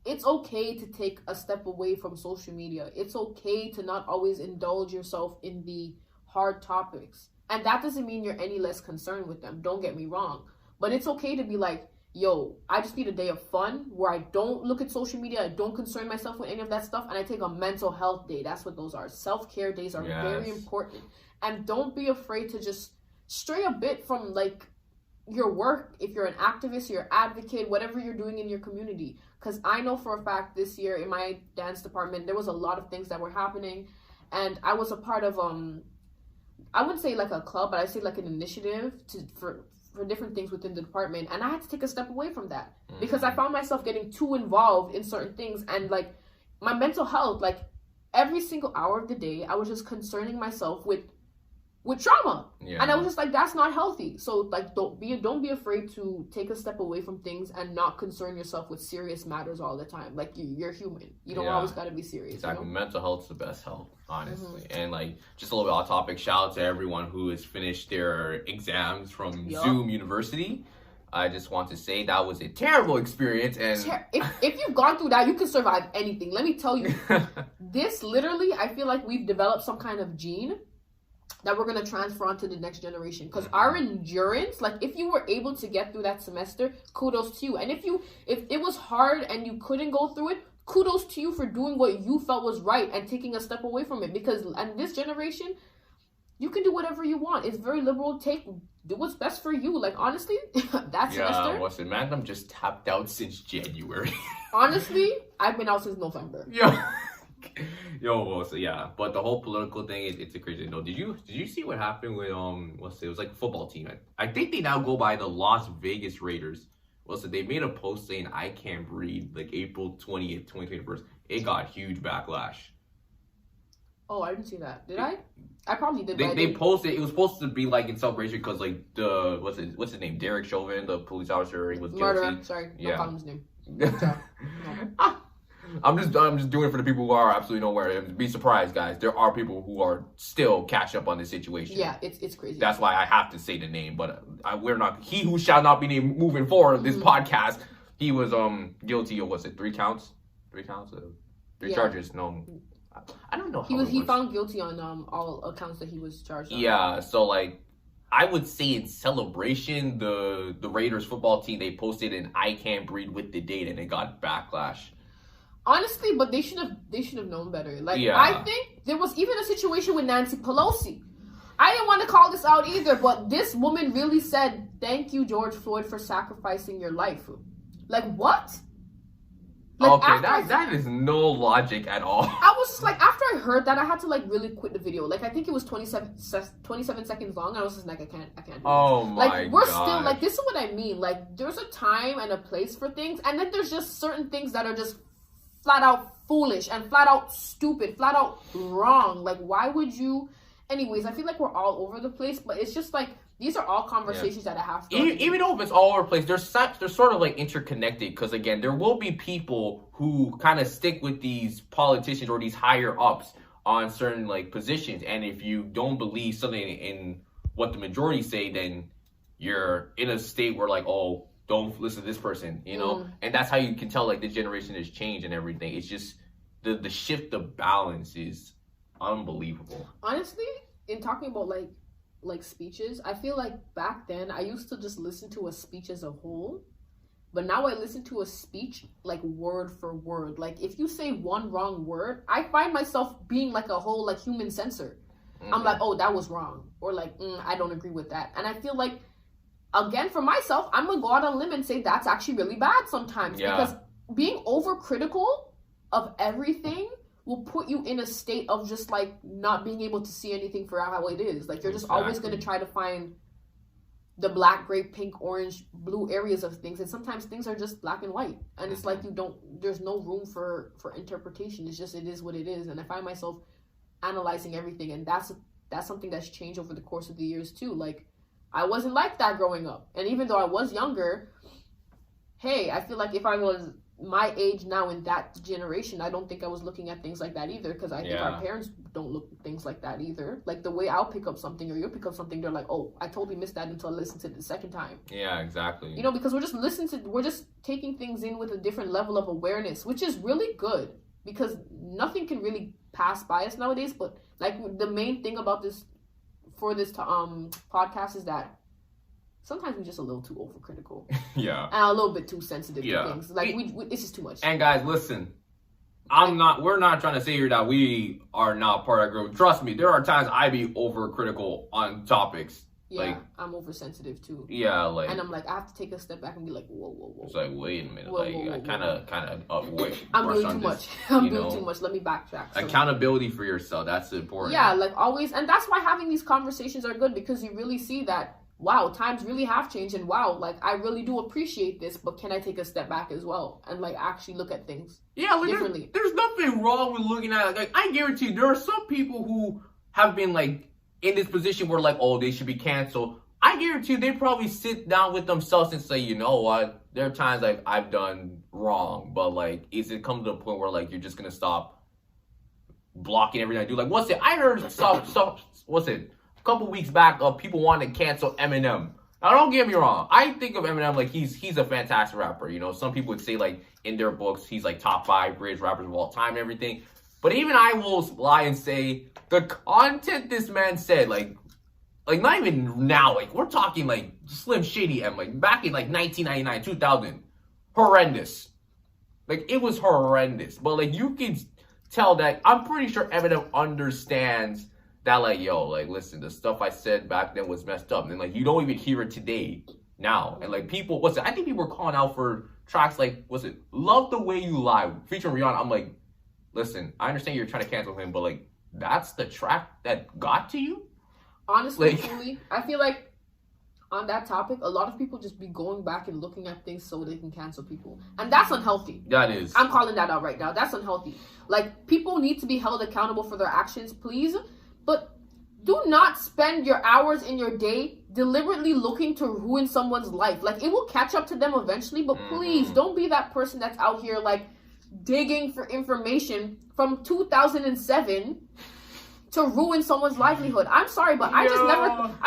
it's okay to take a step away from social media. It's okay to not always indulge yourself in the hard topics. And that doesn't mean you're any less concerned with them. Don't get me wrong. But it's okay to be like, yo, I just need a day of fun where I don't look at social media. I don't concern myself with any of that stuff. And I take a mental health day. That's what those are. Self-care days are very important. And don't be afraid to just stray a bit from like your work. If you're an activist, you're an advocate, whatever you're doing in your community. Because I know for a fact this year in my dance department, there was a lot of things that were happening. And I was a part of, I wouldn't say like a club, but I say like an initiative for different things within the department. And I had to take a step away from that because I found myself getting too involved in certain things. And like my mental health, like every single hour of the day, I was just concerning myself with trauma. And I was just like, that's not healthy. So like, don't be afraid to take a step away from things and not concern yourself with serious matters all the time. Like you're human. You don't always got to be serious. Exactly. You know? Mental health's the best health, honestly. And like, just a little bit off topic, shout out to everyone who has finished their exams from Zoom University. I just want to say that was a terrible experience. And if you've gone through that, you can survive anything. Let me tell you, this literally, I feel like we've developed some kind of gene that we're going to transfer onto the next generation. Because our endurance, like if you were able to get through that semester, kudos to you. And if it was hard and you couldn't go through it, kudos to you for doing what you felt was right and taking a step away from it. Because in this generation, you can do whatever you want. It's very liberal. Do what's best for you. Like honestly, that semester. Yeah, listen, man, I'm just tapped out since January. Honestly, I've been out since November. Well, so yeah, but the whole political thing, it's a crazy. No, did you see what happened with it was like a football team. I think they now go by the Las Vegas Raiders. Well, so they made a post saying I can't breathe, like April 20th, 2021. It got huge backlash. Oh, I didn't see that. Did I? I probably did. They posted. It was supposed to be like in celebration because like the what's his name, Derek Chauvin, the police officer, he was murderer. guilty. Sorry, don't call him his name. I'm just doing it for the people who are absolutely nowhere. Be surprised, guys. There are people who are still catch up on this situation. Yeah, it's crazy. That's why I have to say the name, but we're not. He who shall not be named moving forward. This podcast. He was guilty of 3 counts? 3 counts of 3 charges. No, I don't know. He found guilty on all accounts that he was charged on. Yeah, so like I would say in celebration, the Raiders football team, they posted an I can't breathe with the date and it got backlash. Honestly, but they should have known better. Like I think there was even a situation with Nancy Pelosi. I didn't want to call this out either, but this woman really said, "Thank you, George Floyd, for sacrificing your life." Like what? Like, okay, that is no logic at all. I was just like, after I heard that, I had to like really quit the video. Like I think it was 27 seconds long. And I was just like, I can't do this. Oh my god. Like we're still like, this is what I mean. Like there's a time and a place for things, and then there's just certain things that are just flat out foolish and flat out stupid, flat out wrong. Like why would you? Anyways, I feel like we're all over the place, but it's just like these are all conversations that I have to. Even though if it's all over the place, they're sort of like interconnected. Because again, there will be people who kind of stick with these politicians or these higher ups on certain like positions, and if you don't believe something in what the majority say, then you're in a state where like, oh, don't listen to this person, you know. And that's how you can tell like the generation has changed and everything. It's just the shift of balance is unbelievable. Honestly, in talking about like speeches, I feel like back then I used to just listen to a speech as a whole, but now I listen to a speech like word for word. Like if you say one wrong word, I find myself being like a whole like human censor. I'm like, oh, that was wrong, or like I don't agree with that. And I feel like, again, for myself, I'm gonna go out on a limb and say that's actually really bad sometimes, because being overcritical of everything will put you in a state of just like not being able to see anything for how it is. Like you're just always going to try to find the black, gray, pink, orange, blue areas of things, and sometimes things are just black and white, and it's like there's no room for interpretation. It's just, it is what it is. And I find myself analyzing everything, and that's something that's changed over the course of the years too. Like I wasn't like that growing up, and even though I was younger, hey, I feel like if I was my age now in that generation, I don't think I was looking at things like that either, because I think our parents don't look at things like that either. Like the way I'll pick up something or you'll pick up something, they're like, oh, I totally missed that until I listened to it the second time. Yeah, exactly. You know, because we're just taking things in with a different level of awareness, which is really good, because nothing can really pass by us nowadays. But like the main thing about this podcast is that sometimes we're just a little too overcritical. Yeah. And a little bit too sensitive to things. Like, it's just too much. And guys, listen. We're not trying to say here that we are not part of that group. Trust me, there are times I be overcritical on topics. Yeah, like, I'm oversensitive too. Yeah, like. And I'm like, I have to take a step back and be like, whoa. It's like, wait a minute. Whoa, I kind of wait. I'm doing too much. I'm doing too much. Let me backtrack. So. Accountability for yourself. That's important. Yeah, like always. And that's why having these conversations are good, because you really see that, wow, times really have changed, and wow, like I really do appreciate this, but can I take a step back as well and like actually look at things differently? There's nothing wrong with looking at it. Like, I guarantee you, there are some people who have been like in this position where like, oh, they should be canceled. I guarantee you, they probably sit down with themselves and say, you know what, there are times like I've done wrong, but like, is it come to the point where like you're just gonna stop blocking everything I do? Like, I heard stuff. A couple weeks back, people wanted to cancel Eminem. Now, don't get me wrong. I think of Eminem like he's a fantastic rapper. You know, some people would say like in their books he's like top 5 greatest rappers of all time and everything. But even I will lie and say the content this man said, like not even now. Like we're talking like Slim Shady M, like back in like 1999, 2000, horrendous. Like it was horrendous. But like you can tell that I'm pretty sure Eminem understands that, like, yo, like, listen, the stuff I said back then was messed up. And, like, you don't even hear it today, now. And, like, people, I think people were calling out for tracks like, Love the Way You Lie, featuring Rihanna. I'm like, listen, I understand you're trying to cancel him, but, like, that's the track that got to you? Honestly, truly, I feel like on that topic, a lot of people just be going back and looking at things so they can cancel people. And that's unhealthy. That is. I'm calling that out right now. That's unhealthy. Like, people need to be held accountable for their actions, please. But do not spend your hours in your day deliberately looking to ruin someone's life. Like, it will catch up to them eventually, but please don't be that person that's out here, like, digging for information from 2007 to ruin someone's livelihood. I'm sorry, but I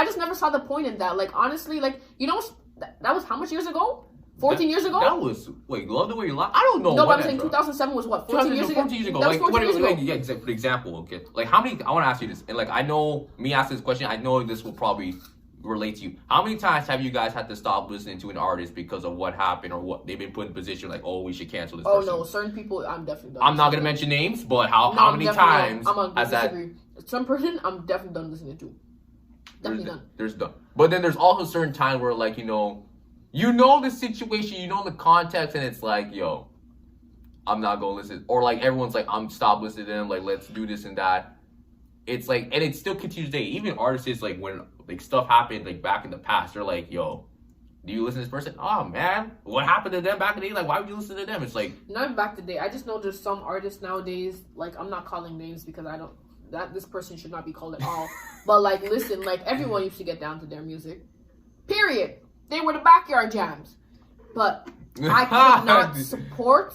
just never saw the point in that. Like, honestly, like, you know, that was how much years ago? 14 years ago? That was, Love the Way You Lie? I don't know. No, but I'm saying 2007 was what? 14 years ago? 14 years ago. That was 14 years ago. Yeah, for example, okay. Like, how many, I want to ask you this, and like, I know, me asking this question, I know this will probably relate to you. How many times have you guys had to stop listening to an artist because of what happened or what they've been put in a position like, oh, we should cancel this person? Oh, no, certain people, I'm definitely done. I'm not going to mention names, but how many times has that? Some person, I'm definitely done listening to. Definitely done. There's done. But then there's also certain times where, like, you know the situation, you know the context, and it's like, yo, I'm not gonna listen. Or like everyone's like, I'm stop listening to them, like let's do this and that. It's like, and it still continues today. Even artists, like when like stuff happened like back in the past, they're like, yo, do you listen to this person? Oh man, what happened to them back in the day? Like, why would you listen to them? It's like, not back in the day. I just know there's some artists nowadays, like I'm not calling names because this person should not be called at all. But like, listen, like everyone used to get down to their music. Period. They were the backyard jams. But I could not support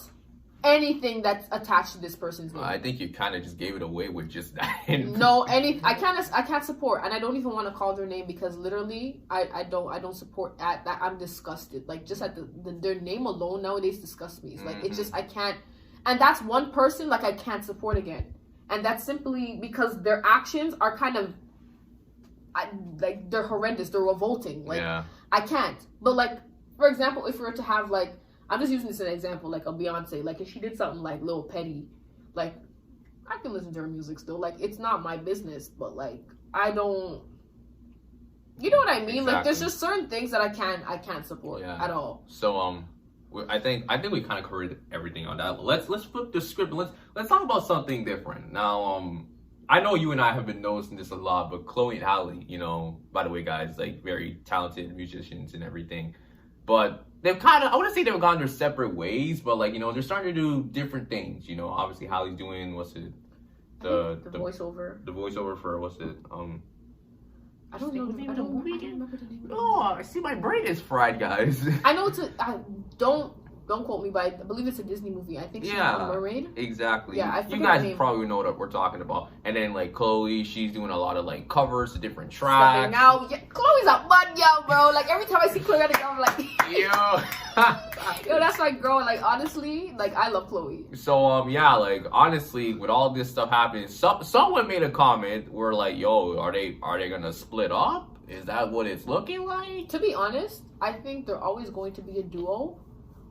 anything that's attached to this person's name. I think you kind of just gave it away with just that. No, I can't support, and I don't even want to call their name because literally I don't support that. I'm disgusted. Like just at their name alone nowadays disgusts me. It's like it's just I can't, and that's one person like I can't support again, and that's simply because their actions are kind of like they're horrendous. They're revolting. Like I can't. But like for example, if we were to have like, I'm just using this as an example, like a Beyonce, like if she did something like Lil Petty, like I can listen to her music still. Like it's not my business, but like I don't, you know what I mean? Exactly. Like there's just certain things that I can't support at all. So I think we kind of covered everything on that. Let's flip the script. Let's talk about something different now. I know you and I have been noticing this a lot, but Chloe and Halle, you know, by the way, guys, like very talented musicians and everything, but they've kind of, I wouldn't say they've gone their separate ways, but like, you know, they're starting to do different things. You know, obviously Halle's doing, the voiceover. The voiceover for, I don't know. I don't remember the name. Oh, I see my brain is fried, guys. I know Don't quote me, but I believe it's a Disney movie. I think she's a mermaid. Exactly. Yeah, I forget you guys her name. probably know what we're talking about. And then like Chloe, she's doing a lot of like covers to different tracks. Now, Chloe's a mud girl, bro. Like every time I see Chloe on the cover, I'm like, yo, that's my girl. Like honestly, like I love Chloe. So yeah, like honestly, with all this stuff happening, someone made a comment where like, yo, are they gonna split up? Is that what it's looking like? To be honest, I think they're always going to be a duo.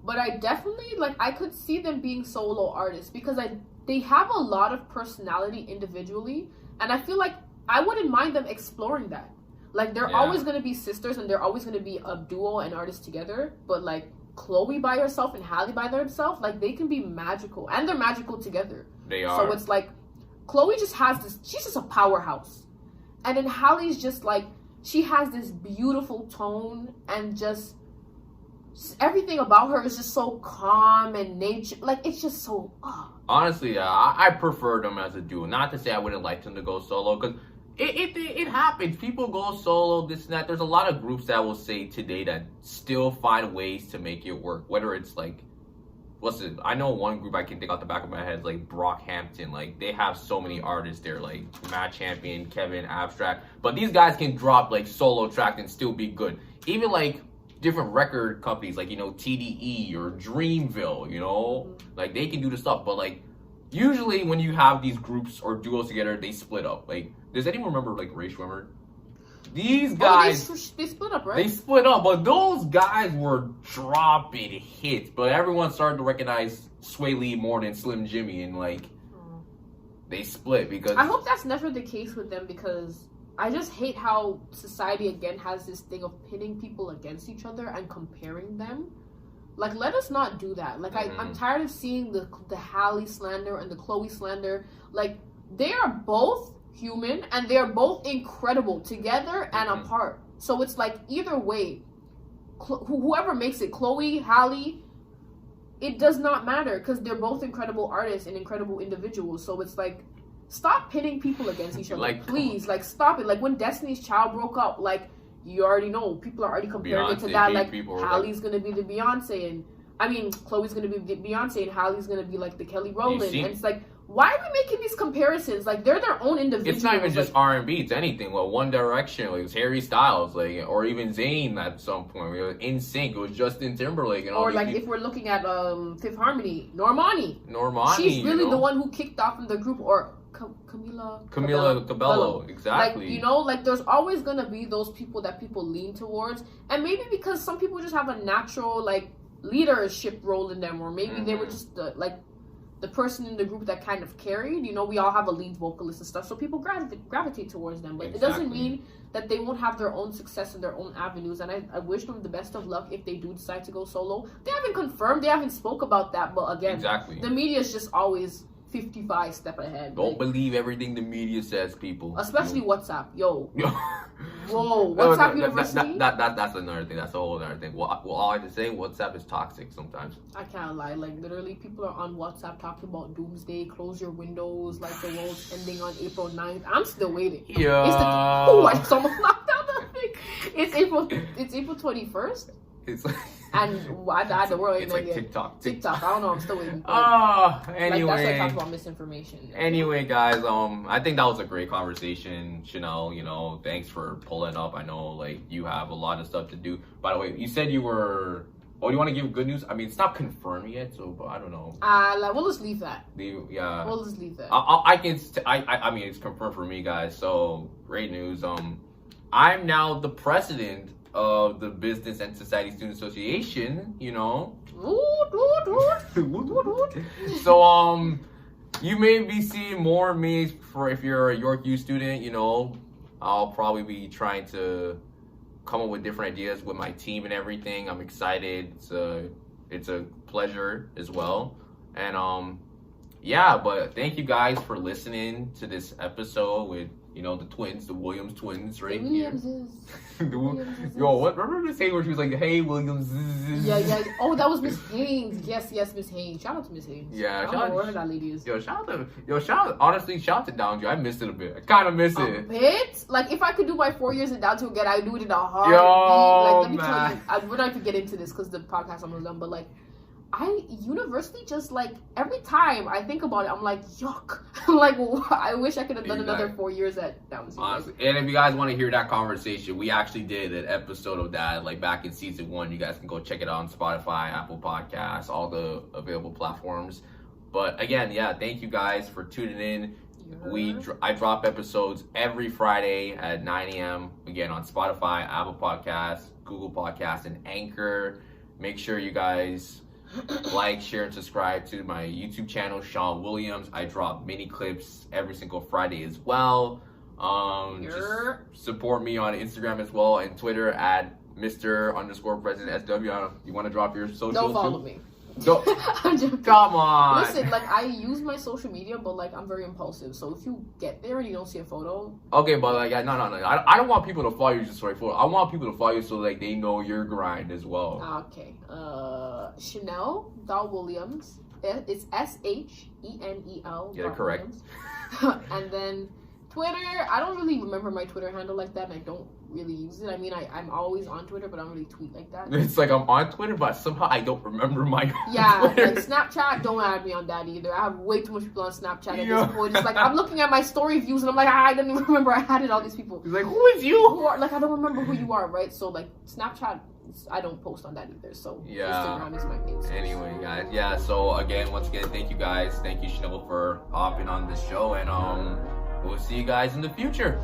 But I definitely, like, I could see them being solo artists because they have a lot of personality individually. And I feel like I wouldn't mind them exploring that. Like, they're always going to be sisters and they're always going to be a duo and artists together. But, like, Chloe by herself and Halle by themselves, like, they can be magical. And they're magical together. They are. So it's like, Chloe just has this, she's just a powerhouse. And then Halle's just, like, she has this beautiful tone and just... everything about her is just so calm and nature. Like, it's just so... Honestly, I prefer them as a duo. Not to say I wouldn't like them to go solo, because it happens. People go solo, this and that. There's a lot of groups that will say today that still find ways to make it work. Whether it's like... I know one group I can think off the back of my head, like Brockhampton. Like, they have so many artists there, like Matt Champion, Kevin, Abstract. But these guys can drop, like, solo track and still be good. Even, like... different record companies like, you know, TDE or Dreamville, you know, like they can do the stuff, but like usually when you have these groups or duos together, they split up. Like, does anyone remember like Ray Schwimmer? These guys, they split up, right? They split up, but those guys were dropping hits. But everyone started to recognize Sway Lee more than Slim Jimmy, and like they split because I hope that's never the case with them, because I just hate how society again has this thing of pitting people against each other and comparing them. Like, let us not do that. Like, I'm tired of seeing the Halle slander and the Chloe slander. Like, they are both human and they are both incredible together and apart. So it's like, either way, whoever makes it, Chloe, Halle, it does not matter because they're both incredible artists and incredible individuals. So it's like, stop pitting people against each other. Like, please, like, stop it. Like, when Destiny's Child broke up, like, you already know, people are already comparing it to that. Like, Halle's gonna be the Beyonce, and I mean, Chloe's gonna be the Beyonce, and Halle's gonna be like the Kelly Rowland. And it's like, why are we making these comparisons? Like, they're their own individuals. It's not even just R&B; it's anything. Well, One Direction, like, it was Harry Styles, like, or even Zayn at some point. We were In Sync. It was Justin Timberlake, and all. Or like, if we're looking at Fifth Harmony, Normani. She's really the one who kicked off in the group, or Camila Cabello, exactly. Like, you know, like, there's always gonna be those people that people lean towards, and maybe because some people just have a natural, like, leadership role in them, or maybe they were just the person in the group that kind of carried. You know, we all have a lead vocalist and stuff, so people gravitate towards them. But it doesn't mean that they won't have their own success and their own avenues. And I wish them the best of luck if they do decide to go solo. They haven't confirmed, they haven't spoke about that, but again, the media is just always 55 step ahead. Don't believe everything the media says, people. Especially WhatsApp. Yo. Whoa. WhatsApp University? That's another thing. That's a whole other thing. Well, all I have to say, WhatsApp is toxic sometimes. I can't lie. Like, literally, people are on WhatsApp talking about doomsday, close your windows, like the world's ending on April 9th. I'm still waiting. Yeah. I just almost knocked down that thing. It's April 21st? It's like... And the world it's like TikTok. I don't know. I'm still waiting. Anyway, like, that's why I talk about misinformation. Anyway, guys, I think that was a great conversation, Shenel. You know, thanks for pulling up. I know, like, you have a lot of stuff to do. By the way, you said you were. Oh, do you want to give good news? I mean, it's not confirmed yet, so but I don't know. We'll just leave that. Yeah. We'll just leave that. I mean, it's confirmed for me, guys. So great news. I'm now the president of the Business and Society Student Association, you know. So, you may be seeing more of me for if you're a York U student, you know. I'll probably be trying to come up with different ideas with my team and everything. I'm excited. It's a pleasure as well. And, yeah, but thank you guys for listening to this episode with, you know, the twins, the Williams twins, right here. Yo, what? Remember Miss Haynes where she was like, "Hey, Williams." Yeah. Oh, that was Miss Haynes. Yes, Miss Haynes. Shout out to Miss Haynes. Yeah, I don't know where that lady is. Honestly, shout out to Downview. I missed it a bit. I kind of miss it. A bit? Like, if I could do my 4 years in Downview again, I'd do it in a hard Yo, like, let me man. tell you, we're not going to get into this because the podcast almost done, but like, I universally just like every time I think about it, I'm like, yuck. I'm like, I wish I could have done another 4 years at Downs. Honestly, and if you guys want to hear that conversation, we actually did an episode of that like back in season 1. You guys can go check it out on Spotify, Apple Podcasts, all the available platforms. But again, yeah, thank you guys for tuning in. I drop episodes every Friday at 9 a.m. Again on Spotify, Apple Podcasts, Google Podcasts, and Anchor. Make sure you guys like, share, and subscribe to my YouTube channel, Sean Williams. I drop mini clips every single Friday as well. Just support me on Instagram as well and Twitter at Mr_President SW. You want to drop your social? Don't follow me. Don't. I'm joking. Come on. Listen, like I use my social media, but like I'm very impulsive. So if you get there and you don't see a photo, okay, but like no. I don't want people to follow you just for a photo. I want people to follow you so like they know your grind as well. Okay. Shenel Williams. It's SHENEL. Get it correct. And then Twitter. I don't really remember my Twitter handle like that, and I don't really use it. I mean, I'm always on Twitter, but I don't really tweet like that. It's like I'm on Twitter, but somehow I don't remember my Twitter. Like Snapchat, don't add me on that either. I have way too much people on Snapchat at this point. It's like I'm looking at my story views and I'm like, I don't even remember I added all these people. It's like, who is you? Like I don't remember who you are, right? So like Snapchat, I don't post on that either. So Instagram is my main source. Anyway, guys, yeah. So once again, thank you guys. Thank you, Shenel, for hopping on this show, and we'll see you guys in the future.